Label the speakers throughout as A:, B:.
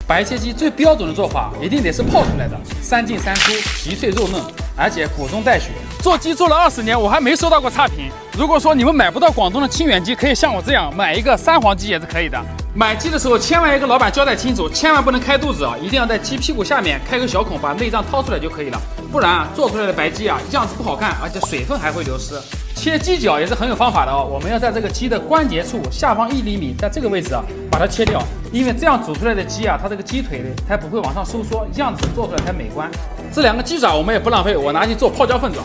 A: 白切鸡最标准的做法一定得是泡出来的，3进3出，皮脆肉嫩，而且骨中带血。做鸡做了20年，我还没收到过差评。如果说你们买不到广东的清远鸡，可以像我这样买一个三黄鸡也是可以的。买鸡的时候千万要跟老板交代清楚，千万不能开肚子啊，一定要在鸡屁股下面开个小孔，把内脏掏出来就可以了。不然做出来的白鸡样子不好看，而且水分还会流失。切鸡脚也是很有方法的哦，我们要在这个鸡的关节处下方1厘米，在这个位置把它切掉，因为这样煮出来的鸡它这个鸡腿才不会往上收缩，样子做出来才美观。这2个鸡爪我们也不浪费，我拿去做泡椒凤爪。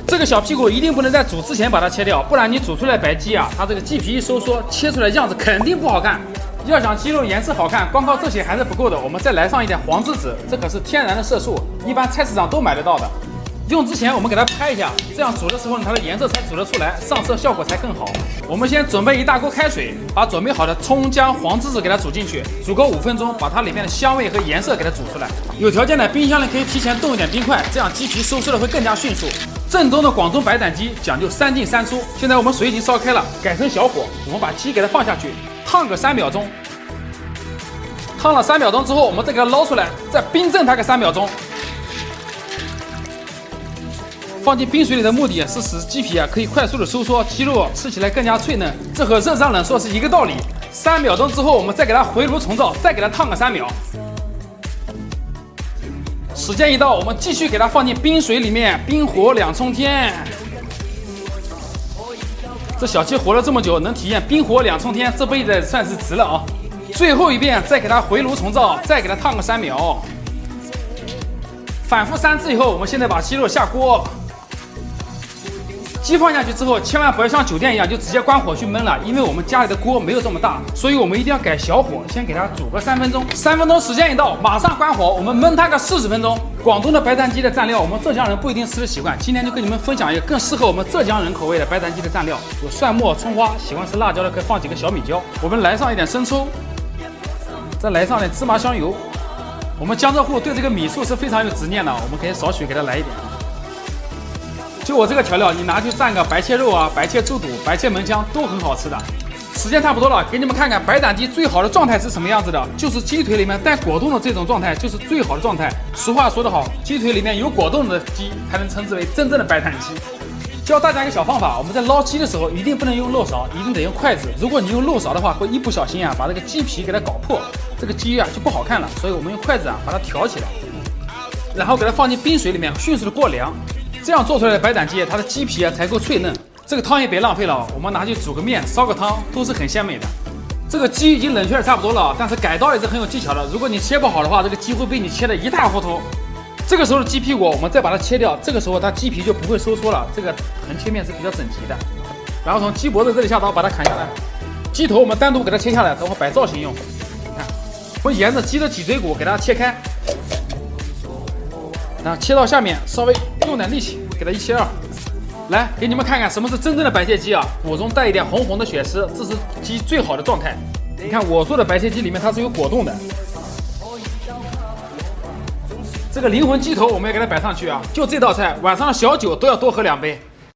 A: 这个小屁股一定不能在煮之前把它切掉，不然你煮出来白鸡它这个鸡皮一收缩，切出来样子肯定不好看。要想鸡肉颜色好看，光靠这些还是不够的，我们再来上一点黄栀子，这可是天然的色素，一般菜市场都买得到的。用之前我们给它拍一下，这样煮的时候它的颜色才煮得出来，上色效果才更好。我们先准备一大锅开水，把准备好的葱姜黄栀子给它煮进去，煮个5分钟，把它里面的香味和颜色给它煮出来。有条件的冰箱里可以提前冻一点冰块，这样鸡皮收缩的会更加迅速。正宗的广东白斩鸡讲究3进3出。现在我们水已经烧开了，改成小火，我们把鸡给它放下去，烫个3秒钟。烫了3秒钟之后，我们再给它捞出来，再冰镇它个3秒钟。放进冰水里的目的是使鸡皮可以快速的收缩，鸡肉吃起来更加脆嫩，这和热胀冷缩是一个道理。3秒钟之后，我们再给它回炉重造，再给它烫个3秒。时间一到，我们继续给它放进冰水里面，冰火2重天。这小鸡活了这么久，能体验冰火2重天，这辈子算是值了啊！最后一遍，再给它回炉重造，再给它烫个3秒。反复3次以后，我们现在把鸡肉下锅。鸡放下去之后，千万不要像酒店一样就直接关火去焖了，因为我们家里的锅没有这么大，所以我们一定要改小火，先给它煮个3分钟。3分钟时间一到，马上关火，我们焖它个40分钟。广东的白斩鸡的蘸料，我们浙江人不一定吃得习惯，今天就跟你们分享一个更适合我们浙江人口味的白斩鸡的蘸料，有蒜末、葱花，喜欢吃辣椒的可以放几个小米椒。我们来上一点生抽，再来上点芝麻香油。我们江浙沪对这个米数是非常有执念的，我们可以少许给它来一点。就我这个调料，你拿去蘸个白切肉白切猪肚、白切门香都很好吃的。时间差不多了，给你们看看白斩鸡最好的状态是什么样子的，就是鸡腿里面带果冻的这种状态，就是最好的状态。俗话说得好，鸡腿里面有果冻的鸡才能称之为真正的白斩鸡。教大家一个小方法，我们在捞鸡的时候一定不能用漏勺，一定得用筷子。如果你用漏勺的话，会一不小心把这个鸡皮给它搞破，这个鸡就不好看了。所以我们用筷子把它挑起来，然后给它放进冰水里面，迅速的过凉。这样做出来的白斩鸡，它的鸡皮才够脆嫩。这个汤也别浪费了，我们拿去煮个面、烧个汤，都是很鲜美的。这个鸡已经冷却的差不多了，但是改刀也是很有技巧的。如果你切不好的话，这个鸡会被你切得一塌糊涂。这个时候的鸡屁股，我们再把它切掉，这个时候它鸡皮就不会收缩了，这个横切面是比较整齐的。然后从鸡脖子这里下刀把它砍下来，鸡头我们单独给它切下来，等会摆造型用。你看，我们沿着鸡的脊椎骨给它切开。切到下面，稍微用点力气，给它1切2。来，给你们看看什么是真正的白切鸡骨中带一点红红的血丝，这是鸡最好的状态。你看我做的白切鸡里面它是有果冻的。这个灵魂鸡头我们也给它摆上去就这道菜晚上的小酒都要多喝2杯。